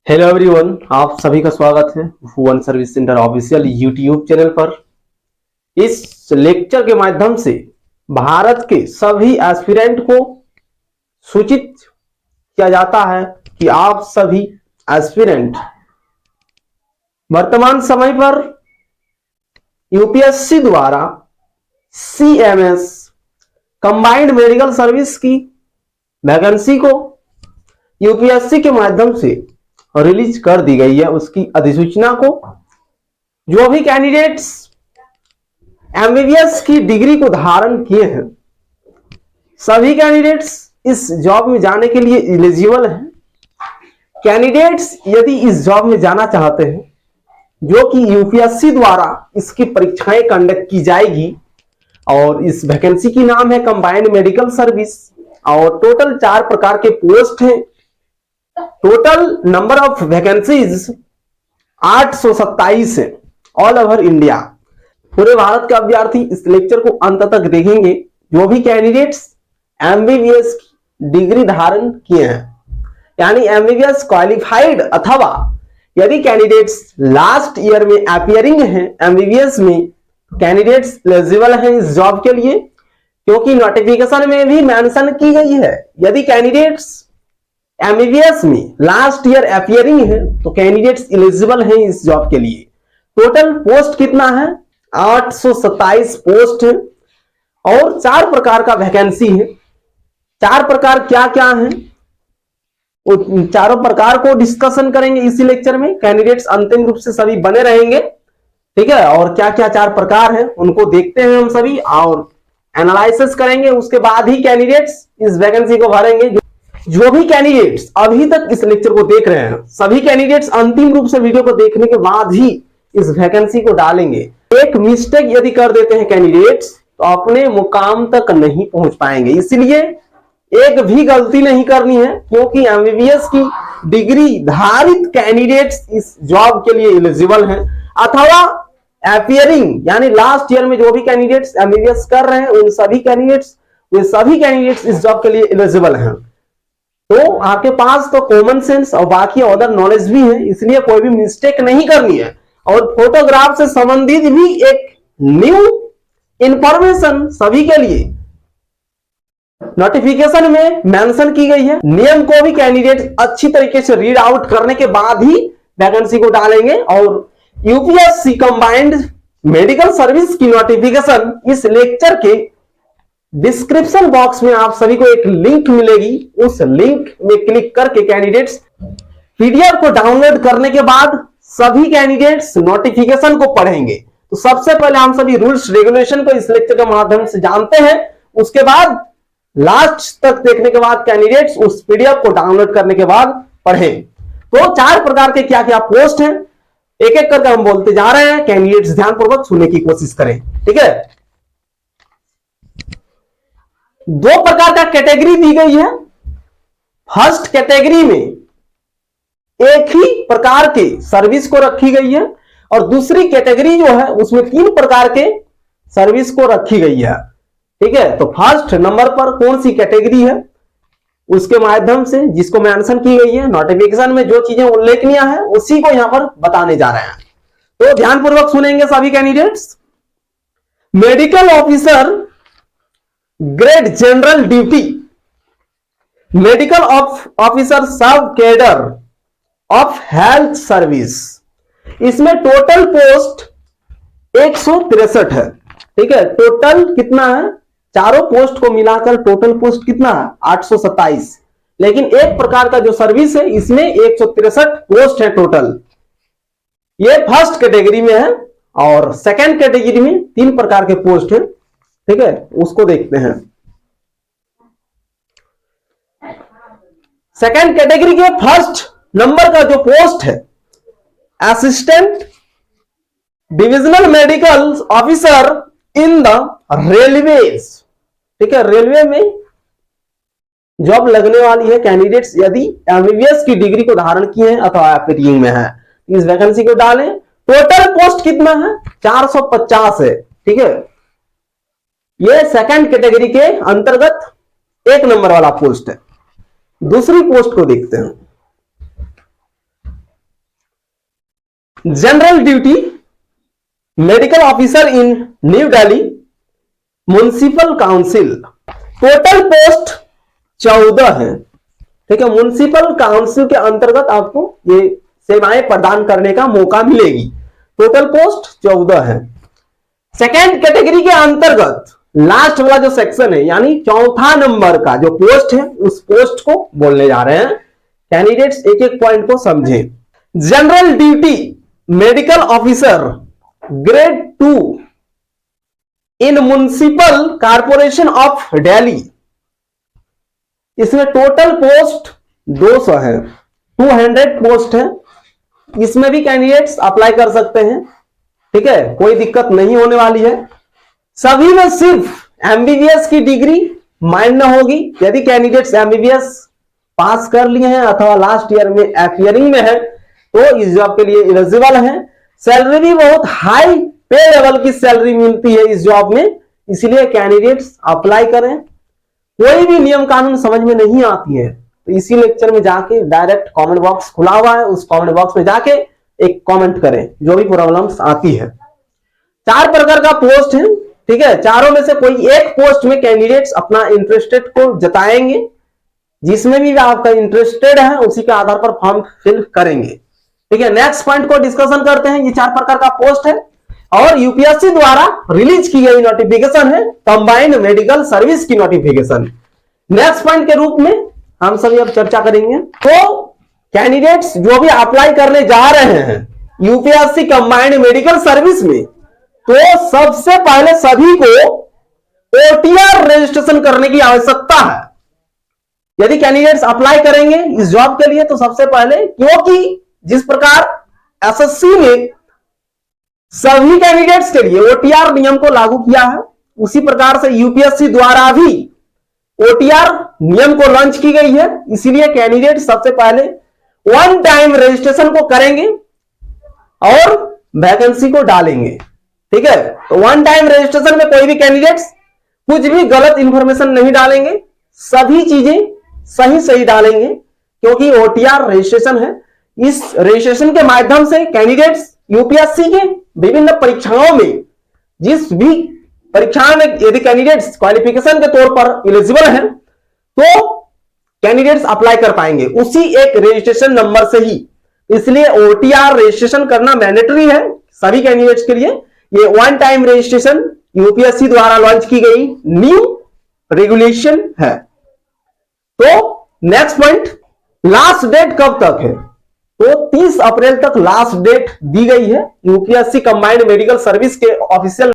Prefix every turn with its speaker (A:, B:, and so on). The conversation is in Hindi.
A: हेलो एवरीवन, आप सभी का स्वागत है Bhuvan service centre official YouTube channel पर। इस लेक्चर के माध्यम से भारत के सभी एस्पिरेंट को सूचित किया जाता है कि आप सभी एस्पिरेंट वर्तमान समय पर यूपीएससी द्वारा सीएमएस कंबाइंड मेडिकल सर्विस की वैकेंसी को यूपीएससी के माध्यम से रिलीज कर दी गई है। उसकी अधिसूचना को जो भी कैंडिडेट्स एमबीबीएस की डिग्री को धारण किए हैं, सभी कैंडिडेट्स इस जॉब में जाने के लिए एलिजिबल हैं। कैंडिडेट्स यदि इस जॉब में जाना चाहते हैं, जो कि यूपीएससी द्वारा इसकी परीक्षाएं कंडक्ट की जाएगी, और इस वैकेंसी की नाम है कंबाइंड मेडिकल सर्विस, और टोटल 4 प्रकार के पोस्ट हैं। टोटल नंबर ऑफ वैकेंसीज 827 है ऑल ओवर इंडिया। पूरे भारत के अभ्यर्थी इस लेक्चर को अंत तक देखेंगे। जो भी कैंडिडेट्स एमबीबीएस की डिग्री धारण किए हैं, यानी एमबीबीएस क्वालिफाइड, अथवा यदि कैंडिडेट्स लास्ट ईयर में अपियरिंग हैं एमबीबीएस में, कैंडिडेट्स एलिजिबल हैं इस जॉब के लिए, क्योंकि नोटिफिकेशन में भी मेंशन की गई है यदि कैंडिडेट्स एमबीबीएस में लास्ट ईयर अपियरिंग है तो कैंडिडेट्स एलिजिबल हैं इस जॉब के लिए। टोटल पोस्ट कितना है? 827 पोस्ट है और 4 प्रकार का वैकेंसी है। 4 प्रकार क्या क्या है, उन चारों प्रकार को डिस्कशन करेंगे इसी लेक्चर में। कैंडिडेट्स अंतिम रूप से सभी बने रहेंगे, ठीक है। और क्या क्या 4 प्रकार है उनको देखते हैं हम सभी, और एनालिसिस करेंगे। उसके बाद ही कैंडिडेट्स इस वैकेंसी को भरेंगे। जो भी कैंडिडेट्स अभी तक इस लेक्चर को देख रहे हैं, सभी कैंडिडेट्स अंतिम रूप से वीडियो को देखने के बाद ही इस वैकेंसी को डालेंगे। एक मिस्टेक यदि कर देते हैं कैंडिडेट्स तो अपने मुकाम तक नहीं पहुंच पाएंगे। इसलिए एक भी गलती नहीं करनी है, क्योंकि एमबीबीएस की डिग्री धारित कैंडिडेट्स इस जॉब के लिए एलिजिबल हैं, अथवा अपियरिंग यानी लास्ट ईयर में जो भी कैंडिडेट्स एमबीबीएस कर रहे हैं उन सभी कैंडिडेट्स इस जॉब के लिए एलिजिबल हैं। तो आपके पास तो कॉमन सेंस और बाकी अदर नॉलेज भी है, इसलिए कोई भी मिस्टेक नहीं करनी है। और फोटोग्राफ से संबंधित भी एक न्यू इंफॉर्मेशन सभी के लिए नोटिफिकेशन में मेंशन की गई है। नियम को भी कैंडिडेट अच्छी तरीके से रीड आउट करने के बाद ही वैकेंसी को डालेंगे। और यूपीएससी कंबाइंड मेडिकल सर्विस की नोटिफिकेशन इस लेक्चर के डिस्क्रिप्शन बॉक्स में आप सभी को एक लिंक मिलेगी। उस लिंक में क्लिक करके कैंडिडेट्स पीडीएफ को डाउनलोड करने के बाद सभी कैंडिडेट्स नोटिफिकेशन को पढ़ेंगे। तो सबसे पहले हम सभी रूल्स रेगुलेशन को इस लेक्चर के माध्यम से जानते हैं। उसके बाद लास्ट तक देखने के बाद कैंडिडेट्स उस पीडीएफ को डाउनलोड करने के बाद पढ़ें। तो 4 प्रकार के क्या क्या पोस्ट हैं, एक एक करके हम बोलते जा रहे हैं। कैंडिडेट्स ध्यानपूर्वक सुनने की कोशिश करें, ठीक है। 2 प्रकार का कैटेगरी दी गई है। फर्स्ट कैटेगरी में एक ही प्रकार के सर्विस को रखी गई है, और दूसरी कैटेगरी जो है उसमें 3 प्रकार के सर्विस को रखी गई है, ठीक है। तो फर्स्ट नंबर पर कौन सी कैटेगरी है उसके माध्यम से जिसको मेंशन की गई है नोटिफिकेशन में, जो चीजें उल्लेखनीय है उसी को यहां पर बताने जा रहे हैं। तो ध्यानपूर्वक सुनेंगे सभी candidates. Medical officer grade general duty, medical officer सब कैडर ऑफ हेल्थ सर्विस, इसमें टोटल पोस्ट 163 है, ठीक है। टोटल कितना है? चारों पोस्ट को मिलाकर टोटल पोस्ट कितना है? 827। लेकिन एक प्रकार का जो सर्विस है इसमें 163 पोस्ट है टोटल। ये फर्स्ट कैटेगरी में है, और सेकेंड कैटेगरी में 3 प्रकार के पोस्ट है, ठीक है। उसको देखते हैं। सेकेंड कैटेगरी के फर्स्ट नंबर का जो पोस्ट है assistant divisional medical officer in the railways, ठीक है। रेलवे में जॉब लगने वाली है। कैंडिडेट्स यदि एमबीबीएस की डिग्री को धारण किए हैं अथवा अपियरिंग में है, इस वैकेंसी को डालें। टोटल पोस्ट कितना है? 450 है, ठीक है। ये सेकंड कैटेगरी के अंतर्गत 1 नंबर वाला पोस्ट है। दूसरी पोस्ट को देखते हैं। General duty medical officer in new Delhi municipal council. Total post 14 है। ठीक है, म्युनिसिपल काउंसिल के अंतर्गत आपको ये सेवाएं प्रदान करने का मौका मिलेगी। टोटल पोस्ट 14 है। सेकेंड कैटेगरी के अंतर्गत लास्ट वाला जो सेक्शन है, यानी चौथा नंबर का जो पोस्ट है, उस पोस्ट को बोलने जा रहे हैं। कैंडिडेट्स एक एक पॉइंट को समझें। General duty medical officer grade 2 in municipal corporation of Delhi. इसमें टोटल पोस्ट 200 है, 200 पोस्ट है। इसमें भी कैंडिडेट्स अप्लाई कर सकते हैं। ठीक है, कोई दिक्कत नहीं होने वाली है। सभी में सिर्फ एमबीबीएस की डिग्री मान्य होगी। यदि कैंडिडेट्स एमबीबीएस पास कर लिए हैं अथवा लास्ट ईयर में अपियरिंग में है तो इस जॉब के लिए एलिजिबल है। सैलरी भी बहुत हाई पे लेवल की सैलरी मिलती है इस जॉब में, इसलिए कैंडिडेट्स अप्लाई करें। कोई भी नियम कानून समझ में नहीं आती है तो इसी लेक्चर में जाके डायरेक्ट कमेंट बॉक्स खुला हुआ है, उस कमेंट बॉक्स में जाके एक कमेंट करें जो भी प्रॉब्लम्स आती है। 4 प्रकार का पोस्ट है। ठीक है, चारों में से कोई एक पोस्ट में कैंडिडेट्स अपना इंटरेस्टेड को जताएंगे। जिसमें भी आपका इंटरेस्टेड है उसी के आधार पर फॉर्म फिल करेंगे। ठीक है, नेक्स्ट पॉइंट को डिस्कशन करते हैं। ये 4 प्रकार का पोस्ट है और यूपीएससी द्वारा रिलीज की गई नोटिफिकेशन है, कंबाइंड मेडिकल सर्विस की नोटिफिकेशन। नेक्स्ट पॉइंट के रूप में हम सभी अब चर्चा करेंगे। तो कैंडिडेट्स जो भी अप्लाई करने जा रहे हैं यूपीएससी कंबाइंड मेडिकल सर्विस में, तो सबसे पहले सभी को ओटीआर रजिस्ट्रेशन करने की आवश्यकता है। यदि कैंडिडेट्स अप्लाई करेंगे इस जॉब के लिए तो सबसे पहले, क्योंकि जिस प्रकार एसएससी ने सभी कैंडिडेट्स के लिए ओटीआर नियम को लागू किया है, उसी प्रकार से यूपीएससी द्वारा भी ओटीआर नियम को लॉन्च की गई है। इसीलिए कैंडिडेट सबसे पहले वन टाइम रजिस्ट्रेशन को करेंगे और वैकेंसी को डालेंगे। ठीक है, तो वन टाइम रजिस्ट्रेशन में कोई भी कैंडिडेट्स कुछ भी गलत इंफॉर्मेशन नहीं डालेंगे, सभी चीजें सही डालेंगे, क्योंकि ओटीआर रजिस्ट्रेशन है। इस रजिस्ट्रेशन के माध्यम से कैंडिडेट्स यूपीएससी के विभिन्न परीक्षाओं में, जिस भी परीक्षा में यदि कैंडिडेट्स क्वालिफिकेशन के तौर पर एलिजिबल हैं तो कैंडिडेट्स अप्लाई कर पाएंगे उसी एक रजिस्ट्रेशन नंबर से ही। इसलिए ओटीआर रजिस्ट्रेशन करना मैंडेटरी है सभी कैंडिडेट्स के लिए। ये वन टाइम रजिस्ट्रेशन यूपीएससी द्वारा लॉन्च की गई न्यू रेगुलेशन है। तो नेक्स्ट पॉइंट, लास्ट डेट कब तक है? तो 30 अप्रैल तक लास्ट डेट दी गई है यूपीएससी कंबाइंड मेडिकल सर्विस के ऑफिशियल